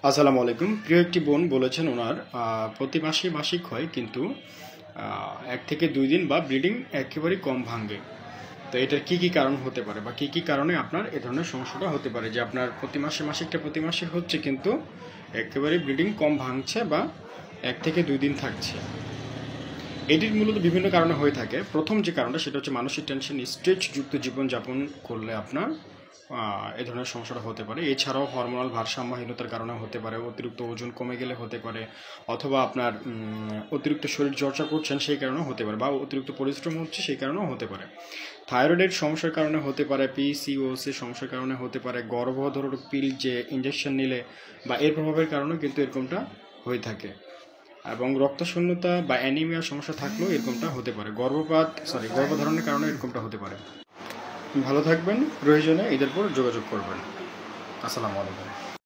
আসসালামু আলাইকুম। প্রিয় একটি বোন বলেছেন ওনার প্রতি মাসে মাসিক হয়, কিন্তু 1 থেকে 2 দিন বা ব্লিডিং একেবারেই কম ভাঙে। তো এটার কি কারণ হতে পারে বা কি কারণে আপনার এ ধরনের সমস্যাটা হতে পারে যে আপনার প্রতি মাসে মাসিকটা প্রতি মাসে হচ্ছে, কিন্তু একেবারে ব্লিডিং কম ভাঙছে বা 1 থেকে 2 দিন থাকছে। এটির মূলত বিভিন্ন কারণে হয়ে থাকে। প্রথম যে কারণটা সেটা হচ্ছে মানসিক টেনশন, স্ট্রেসযুক্ত জীবনযাপন করলে আপনার এ ধরনের সমস্যাটা হতে পারে। এছাড়াও হরমোনাল ভারসাম্যহীনতার কারণে হতে পারে, অতিরিক্ত ওজন কমে গেলে হতে পারে, অথবা আপনার অতিরিক্ত শরীর চর্চা করছেন সেই কারণেও হতে পারে, বা অতিরিক্ত পরিশ্রম হচ্ছে সেই কারণেও হতে পারে। থাইরয়েডের সমস্যার কারণে হতে পারে, পিসিওসি সমস্যার কারণে হতে পারে, গর্ভধারক পিল যে ইনজেকশন নিলে বা এর প্রভাবের কারণেও কিন্তু এরকমটা হয়ে থাকে। এবং রক্তশূন্যতা বা অ্যানিমিয়ার সমস্যা থাকলেও এরকমটা হতে পারে। গর্ভধারণের কারণে এরকমটা হতে পারে। ভালো থাকবেন, প্রয়োজনে এদের পর যোগাযোগ করবেন। আসসালামু আলাইকুম।